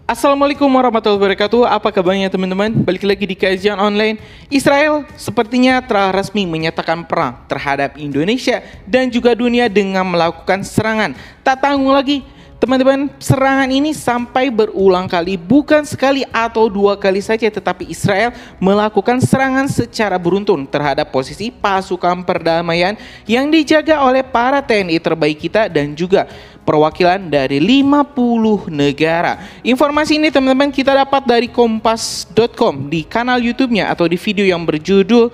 Assalamualaikum warahmatullahi wabarakatuh. Apa kabarnya teman-teman? Balik lagi di kajian online. Israel sepertinya telah resmi menyatakan perang terhadap Indonesia dan juga dunia dengan melakukan serangan. Tak tanggung lagi teman-teman, serangan ini sampai berulang kali, bukan sekali atau dua kali saja, tetapi Israel melakukan serangan secara beruntun terhadap posisi pasukan perdamaian yang dijaga oleh para TNI terbaik kita dan juga perwakilan dari 50 negara. Informasi ini teman-teman kita dapat dari kompas.com di kanal YouTube-nya atau di video yang berjudul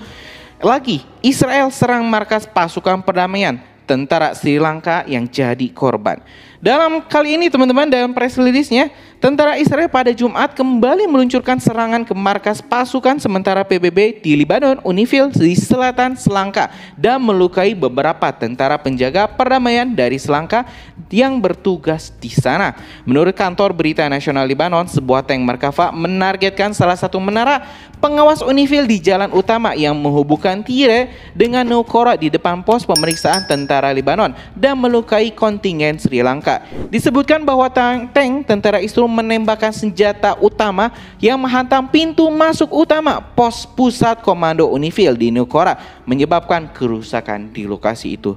lagi Israel serang markas pasukan perdamaian, tentara Sri Lanka yang jadi korban. Dalam kali ini teman-teman, dalam press release-nya, tentara Israel pada Jumat kembali meluncurkan serangan ke markas pasukan sementara PBB di Lebanon, Unifil di selatan Sri Lanka dan melukai beberapa tentara penjaga perdamaian dari Sri Lanka yang bertugas di sana. Menurut kantor berita nasional Lebanon, sebuah tank Merkava menargetkan salah satu menara pengawas Unifil di jalan utama yang menghubungkan Tire dengan Nukora di depan pos pemeriksaan tentara Lebanon dan melukai kontingen Sri Lanka. Disebutkan bahwa tank tentara Israel menembakkan senjata utama yang menghantam pintu masuk utama pos pusat komando Unifil di Nukora, menyebabkan kerusakan di lokasi itu.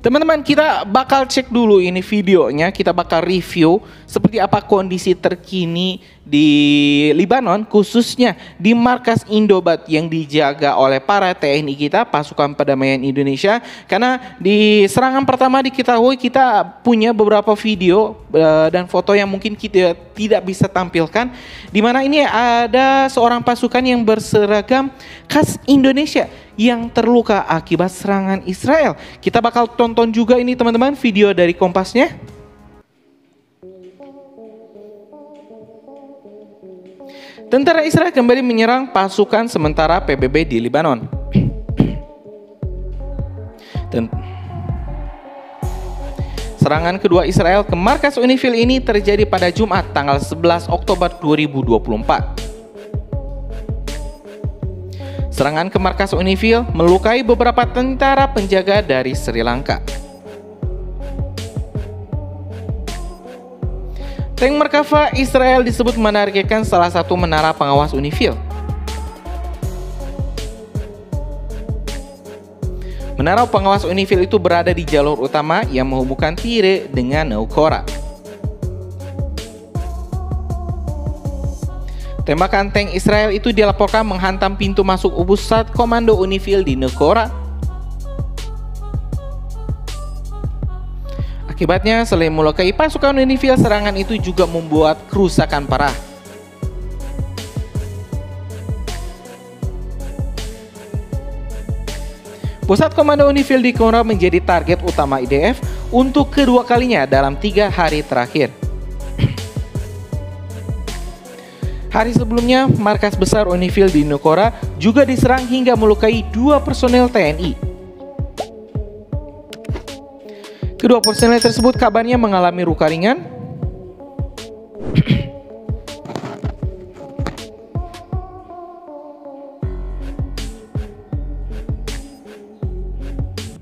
Teman-teman, kita bakal cek dulu ini videonya, kita bakal review seperti apa kondisi terkini di Lebanon, khususnya di markas Indobat yang dijaga oleh para TNI kita, pasukan perdamaian Indonesia. Karena di serangan pertama diketahui kita punya beberapa video dan foto yang mungkin kita tidak bisa tampilkan, di mana ini ada seorang pasukan yang berseragam khas Indonesia yang terluka akibat serangan Israel. Kita bakal tonton juga ini teman-teman video dari Kompasnya. Tentara Israel kembali menyerang pasukan sementara PBB di Lebanon. Serangan kedua Israel ke markas Unifil ini terjadi pada Jumat tanggal 11 Oktober 2024. Serangan ke markas Unifil melukai beberapa tentara penjaga dari Sri Lanka. Tank Merkava Israel disebut menargetkan salah satu menara pengawas Unifil. Menara pengawas Unifil itu berada di jalur utama yang menghubungkan Tire dengan Nukora. Tembakan tank Israel itu dilaporkan menghantam pintu masuk pusat komando Unifil di Nukora. Akibatnya, selain melukai pasukan Unifil, serangan itu juga membuat kerusakan parah. Pusat komando Unifil di Nukora menjadi target utama IDF untuk kedua kalinya dalam 3 hari terakhir. Hari sebelumnya, markas besar Unifil di Nukora juga diserang hingga melukai 2 personel TNI. Kedua personel tersebut kabarnya mengalami luka ringan.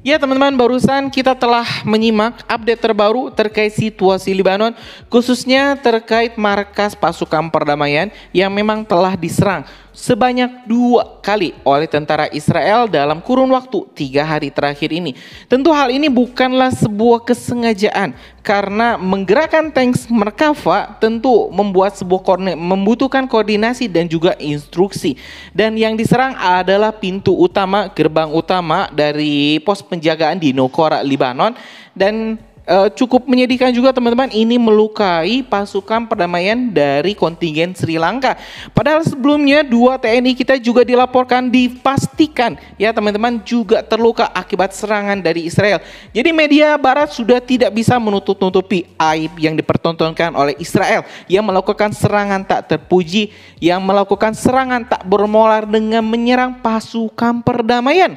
Ya teman-teman, barusan kita telah menyimak update terbaru terkait situasi Lebanon, khususnya terkait markas pasukan perdamaian yang memang telah diserang sebanyak 2 kali oleh tentara Israel dalam kurun waktu 3 hari terakhir ini. Tentu hal ini bukanlah sebuah kesengajaan, karena menggerakkan tank Merkava tentu membutuhkan koordinasi dan juga instruksi. Dan yang diserang adalah pintu utama, gerbang utama dari pos penjagaan di Nukora, Lebanon. Dan cukup menyedihkan juga teman-teman, ini melukai pasukan perdamaian dari kontingen Sri Lanka. Padahal sebelumnya 2 TNI kita juga dipastikan ya teman-teman juga terluka akibat serangan dari Israel. Jadi media barat sudah tidak bisa menutup-nutupi aib yang dipertontonkan oleh Israel yang melakukan serangan tak terpuji, yang melakukan serangan tak bermoral dengan menyerang pasukan perdamaian.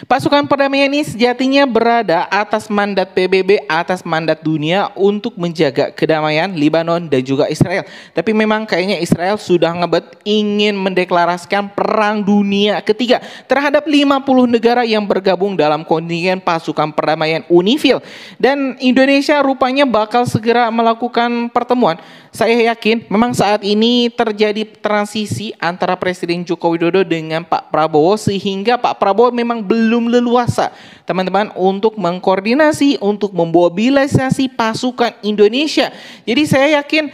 Pasukan perdamaian ini sejatinya berada atas mandat PBB, atas mandat dunia untuk menjaga kedamaian Lebanon dan juga Israel. Tapi memang kayaknya Israel sudah ngebet ingin mendeklarasikan perang dunia ketiga terhadap 50 negara yang bergabung dalam kontingen pasukan perdamaian UNIFIL. Dan Indonesia rupanya bakal segera melakukan pertemuan. Saya yakin memang saat ini terjadi transisi antara Presiden Joko Widodo dengan Pak Prabowo sehingga Pak Prabowo memang belum leluasa teman-teman untuk mengkoordinasi, untuk memobilisasi pasukan Indonesia. Jadi saya yakin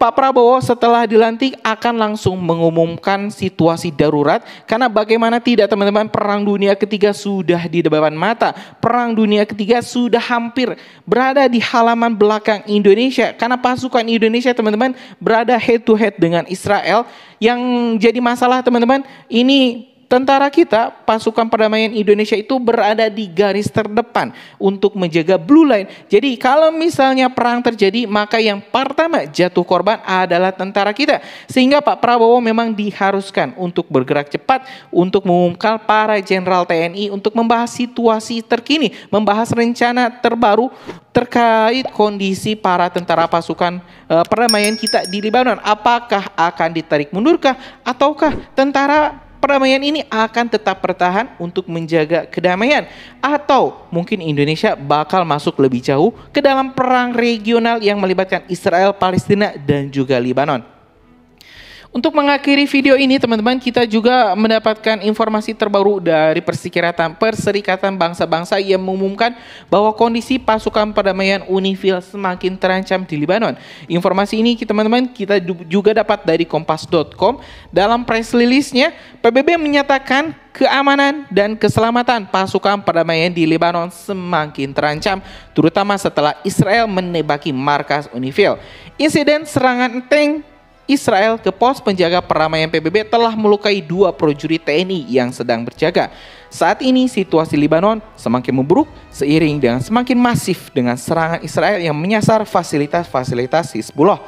Pak Prabowo setelah dilantik akan langsung mengumumkan situasi darurat karena bagaimana tidak teman-teman, perang dunia ketiga sudah di depan mata. Perang dunia ketiga sudah hampir berada di halaman belakang Indonesia karena pasukan Indonesia teman-teman berada head to head dengan Israel. Yang jadi masalah teman-teman, ini tentara kita, pasukan perdamaian Indonesia itu berada di garis terdepan untuk menjaga blue line. Jadi kalau misalnya perang terjadi, maka yang pertama jatuh korban adalah tentara kita. Sehingga Pak Prabowo memang diharuskan untuk bergerak cepat untuk mengumumkan para jenderal TNI untuk membahas situasi terkini, membahas rencana terbaru terkait kondisi para tentara pasukan perdamaian kita di Lebanon. Apakah akan ditarik mundurkah ataukah tentara perdamaian ini akan tetap bertahan untuk menjaga kedamaian, atau mungkin Indonesia bakal masuk lebih jauh ke dalam perang regional yang melibatkan Israel, Palestina, dan juga Lebanon. Untuk mengakhiri video ini teman-teman, kita juga mendapatkan informasi terbaru dari Perserikatan Bangsa-Bangsa yang mengumumkan bahwa kondisi pasukan perdamaian UNIFIL semakin terancam di Lebanon. Informasi ini teman-teman kita juga dapat dari kompas.com. Dalam press release-nya, PBB menyatakan keamanan dan keselamatan pasukan perdamaian di Lebanon semakin terancam, terutama setelah Israel menembaki markas UNIFIL. Insiden serangan tank Israel ke pos penjaga perdamaian PBB telah melukai 2 prajurit TNI yang sedang berjaga. Saat ini situasi Lebanon semakin memburuk seiring dengan semakin masif dengan serangan Israel yang menyasar fasilitas-fasilitas Hizbullah.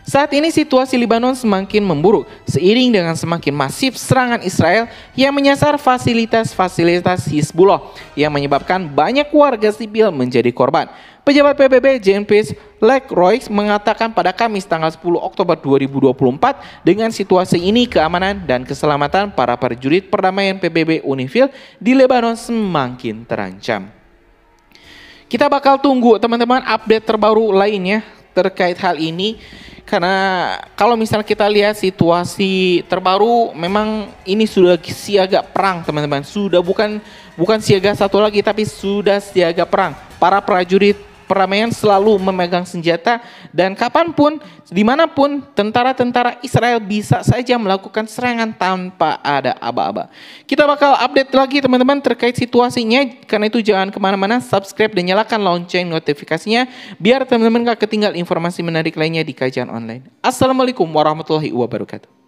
Saat ini situasi Lebanon semakin memburuk seiring dengan semakin masif serangan Israel yang menyasar fasilitas-fasilitas Hizbullah yang menyebabkan banyak warga sipil menjadi korban. Pejabat PBB Jean-Pierre Lacroix mengatakan pada Kamis tanggal 10 Oktober 2024 dengan situasi ini keamanan dan keselamatan para prajurit perdamaian PBB UNIFIL di Lebanon semakin terancam. Kita bakal tunggu teman-teman update terbaru lainnya terkait hal ini. Karena kalau misalnya kita lihat situasi terbaru, memang ini sudah siaga perang teman-teman. Sudah bukan siaga satu lagi, tapi sudah siaga perang. Para prajurit perdamaian selalu memegang senjata dan kapanpun, dimanapun tentara-tentara Israel bisa saja melakukan serangan tanpa ada aba-aba. Kita bakal update lagi teman-teman terkait situasinya. Karena itu jangan kemana-mana, subscribe dan nyalakan lonceng notifikasinya biar teman-teman gak ketinggal informasi menarik lainnya di Kajian Online. Assalamualaikum warahmatullahi wabarakatuh.